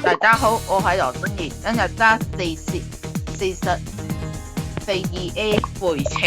大家好，我係羅中怡，今日揸42A 回程，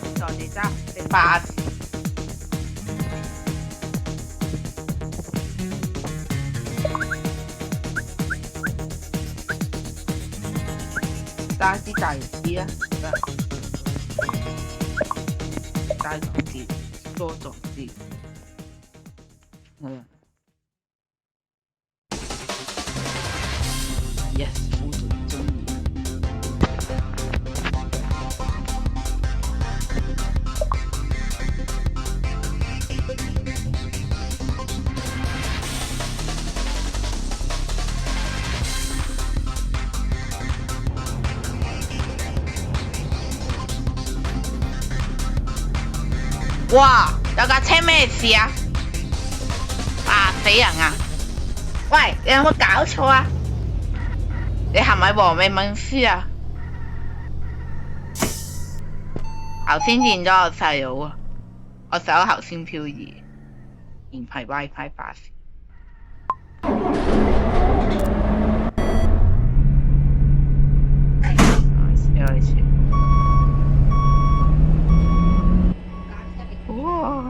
跟住我哋揸的巴士，揸啲大啲啊，揸壯啲，多壯啲，Yes， 我最中意。哇！有架車咩事啊？嚇死人啊！喂，你有冇搞錯啊？你係咪黃尾文書啊？頭先見咗我細佬啊，我細佬頭先漂移，而唔係 WiFi 巴士。哇！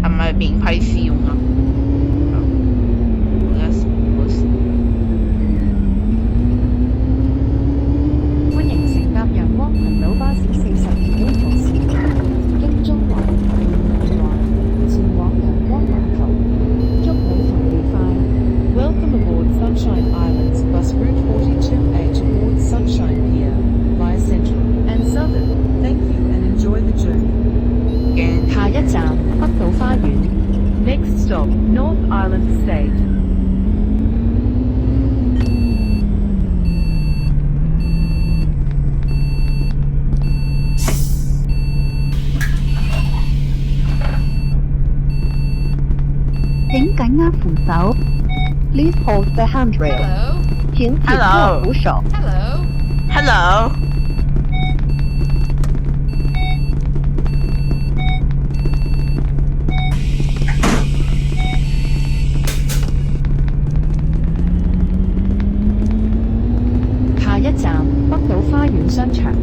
係咪免費試用啊？歡迎乘搭陽光群島巴士42號號線，經中環、內環前往陽光碼頭。祝旅途愉快。Welcome aboard Sunshine Islands bus route 42A towards Sunshine Pier via Central and Southern. Thank you and enjoy the journey. 下一站北島花園。Next stop North Island Estate. 請緊握扶手 ，Please hold the handrail。請緊握扶手。Hello。下一站北島花園商場。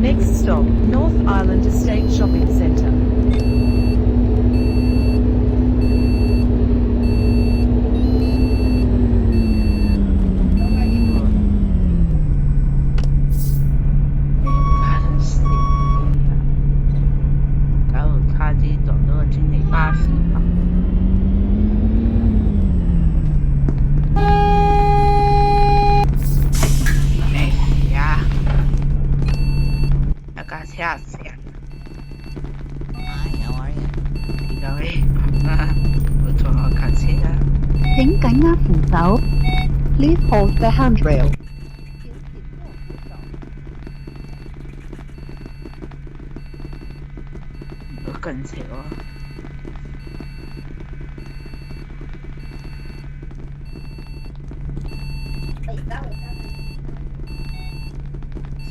Next stop North Island Estate Shopping Centre。嚇死人！而家喂，我坐我架車啦。請緊握扶手 ，Please hold the handrail。好近斜喎。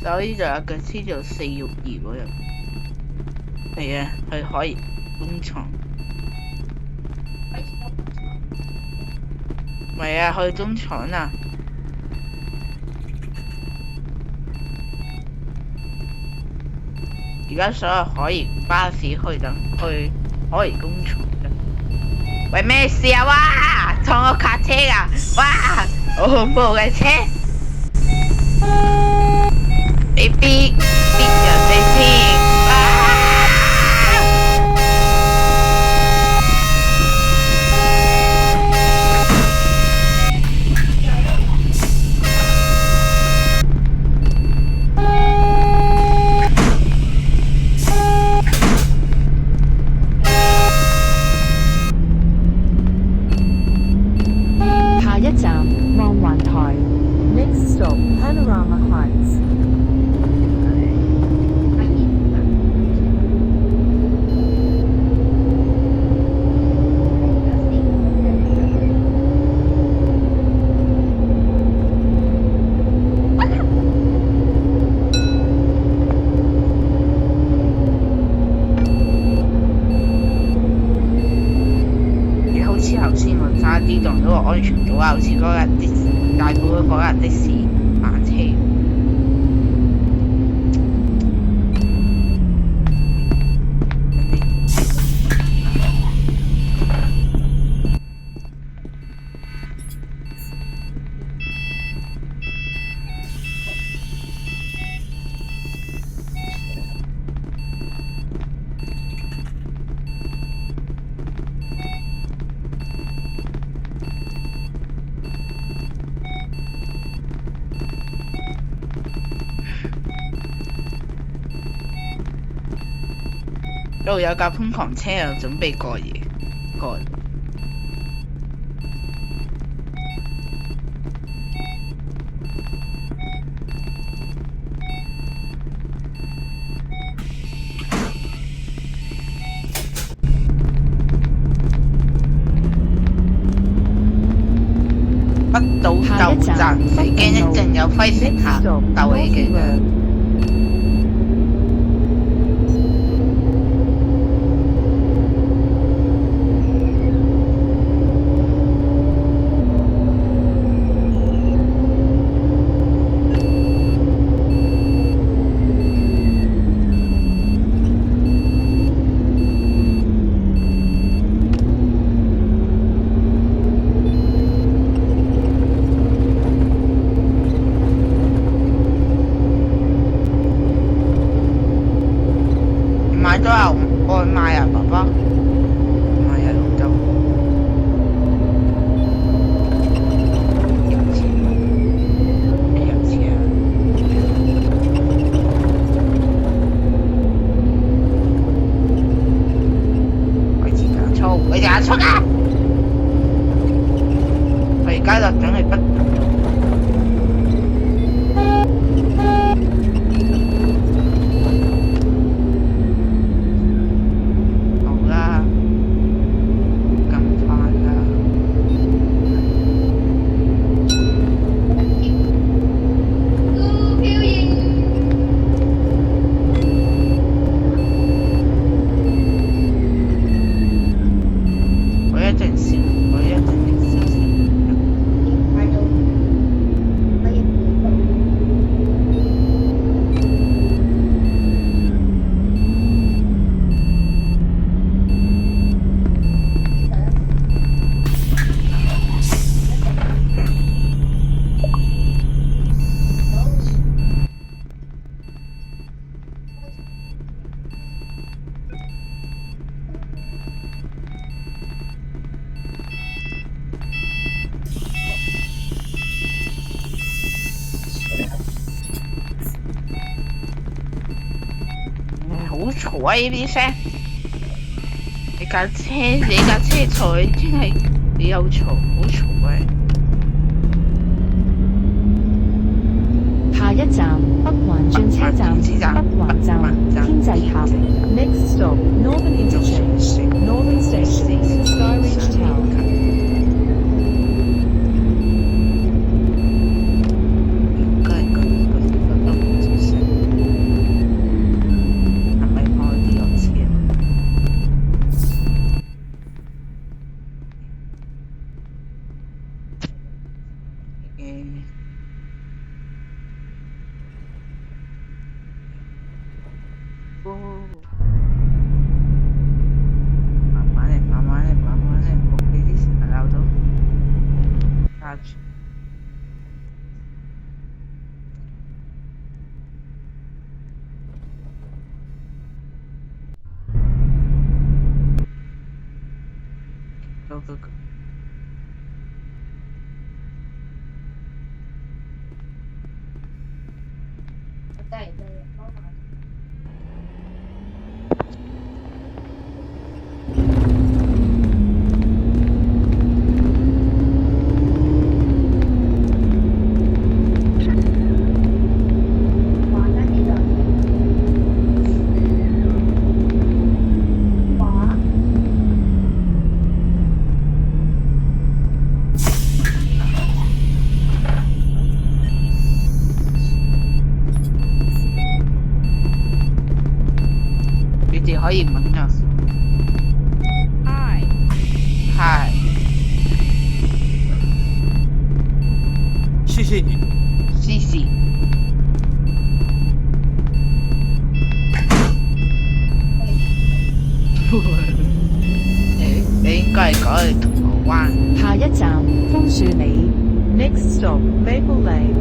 所以就有個黐做4育兒嗰日，係啊，去海怡工廠。唔係啊，去中廠啊。而家所有海怡巴士去海怡工廠嘅。喂，咩事啊？哇！撞我架車啊！哇！好恐怖嘅車！你逼人哋先，下一站望環台。Next stop Panorama Heights。啲動咗個安全島啊，好似嗰日的士大埔嗰日的士慢車。度有架瘋狂車又準備過夜，過。北島舊站，你驚一陣有灰色客鬥你嘅。買咗外賣啊，爸爸？唔係啊，老豆。入錢，你入錢啊？我而家操，我而家出啊！我而家就準備不。好嘈啊！呢啲聲，你架車嘈，真係你又嘈，好嘈啊！下一站北環轉車站，北環站天際塔。Next stop Northern Interchange, Northern Station, Skyreach Tower。慢慢嚟，唔好俾啲時間鬧到。揸住。Go。谢你。試試。你應該係講去銅鑼灣。下一站楓樹里。Next stop Maple Lane。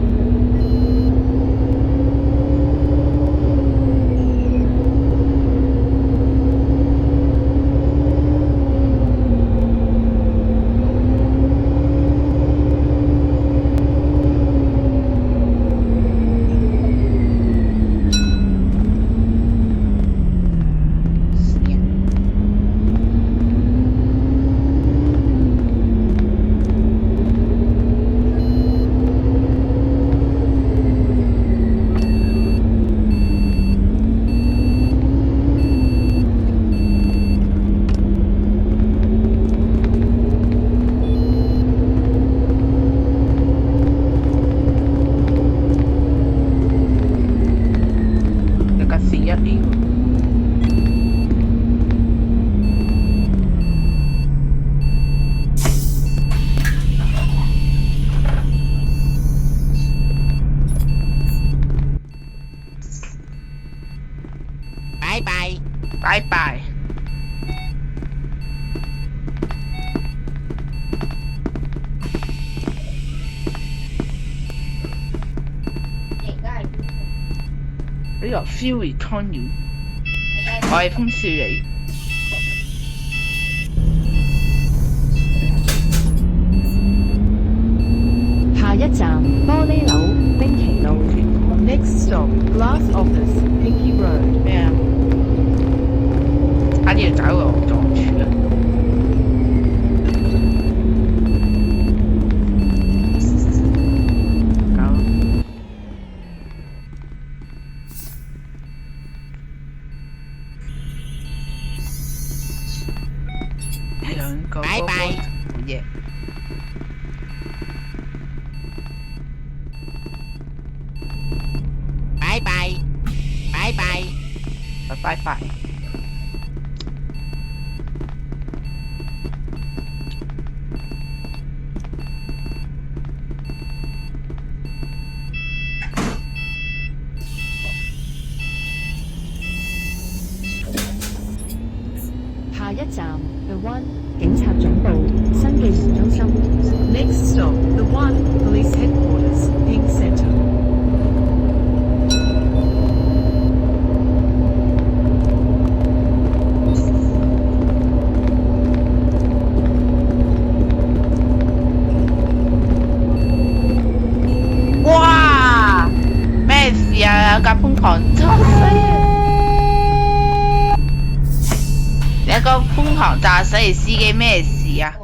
拜拜。呢個 feel returning， 我係楓樹里。下一站玻璃樓冰淇路。Next stop Glass Office Pinky Road。咩啊？差啲就找個撞柱啊！兩個拜拜，好嘢！拜拜，拜拜，拜拜。下一站 The One 警察總部新紀元中心。Next stop The One Police Headquarters Pink Centre。哇！咩事啊？有架瘋狂撞死啊！有個瘋狂炸死嘅司機咩事啊？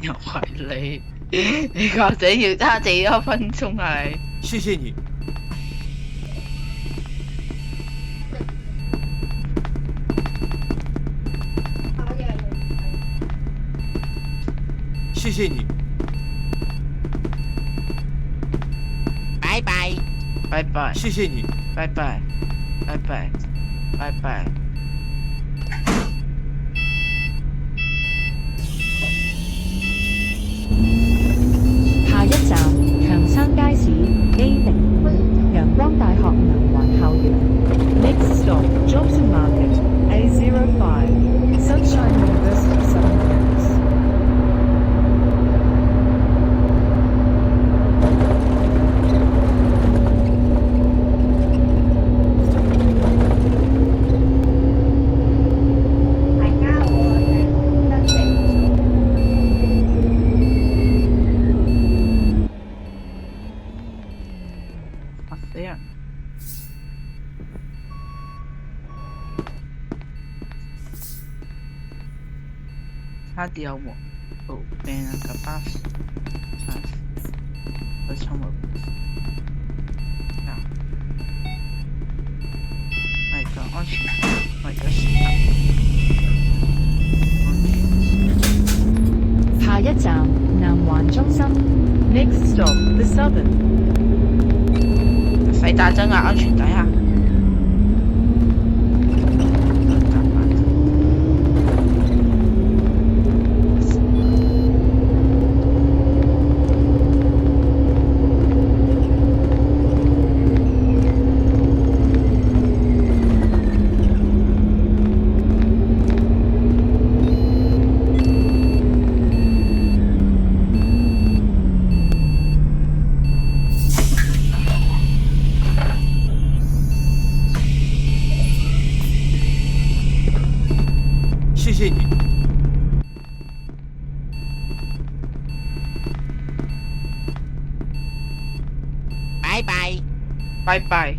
又係你，你確定要揸幾多分鐘啊你？謝謝你。謝謝你。拜拜，拜拜。謝謝你。拜拜，拜拜，拜拜。下一站強生街市 A0 陽光大學南環校園。Next stop Johnson Market A05 Sunshine University Southern Campus。Hadi awak dengan kapas bersama nah mereka asyik mereka siap。 下一站南環中心。Next stop The Southern。使打針啊，安全帶啊！谢谢你。拜拜。拜拜。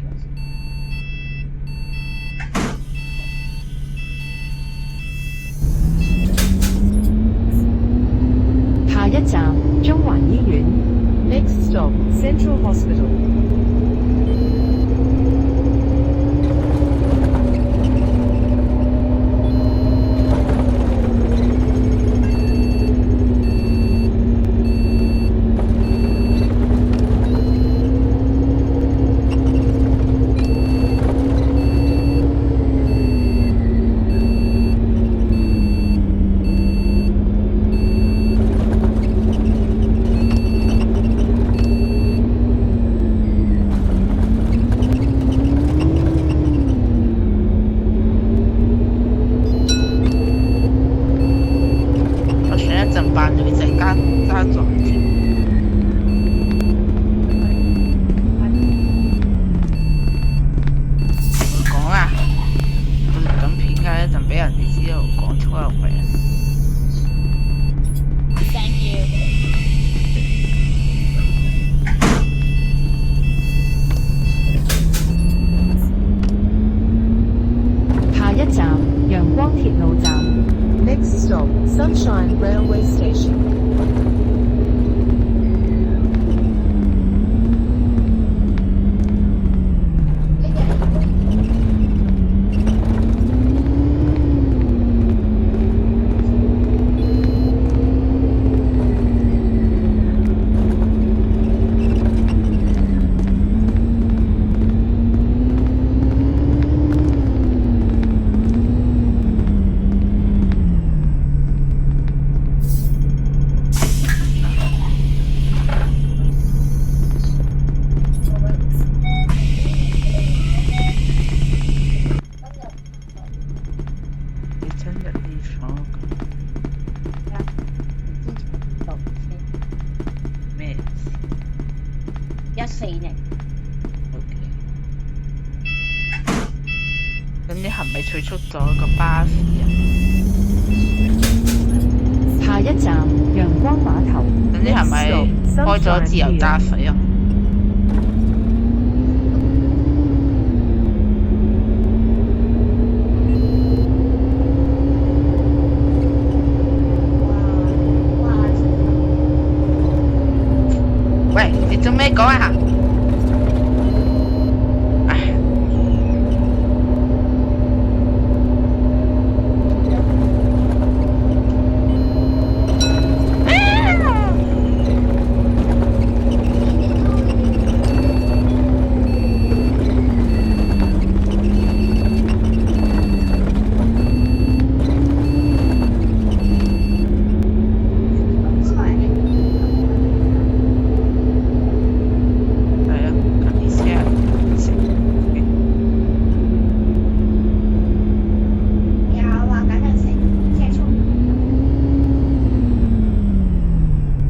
下一站中環醫院。Next stop Central Hospital。Next stop, Sunshine Railway Station. 14年。OK。咁你係咪退出咗個巴士啊？下一站陽光碼頭。咁你係咪開咗自由駕駛啊？喂，你做咩講啊？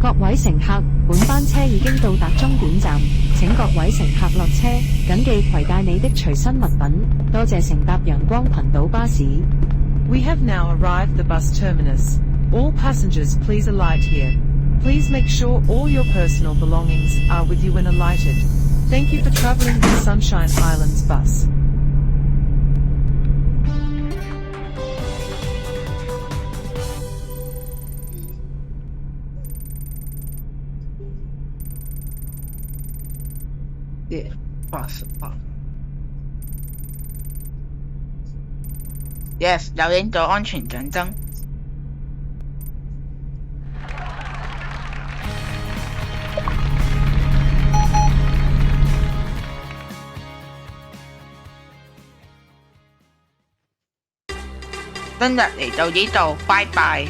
各位乘客，本班車已經到達終點站，請各位乘客落車，謹記攜帶你的隨身物品。多謝乘搭陽光群島巴士。We have now arrived the bus terminus. All passengers, please alight here. Please make sure all your personal belongings are with you when alighted. Thank you for traveling with Sunshine Islands bus. Yes， 有影咗安全象徵。今日嚟到呢度，拜拜。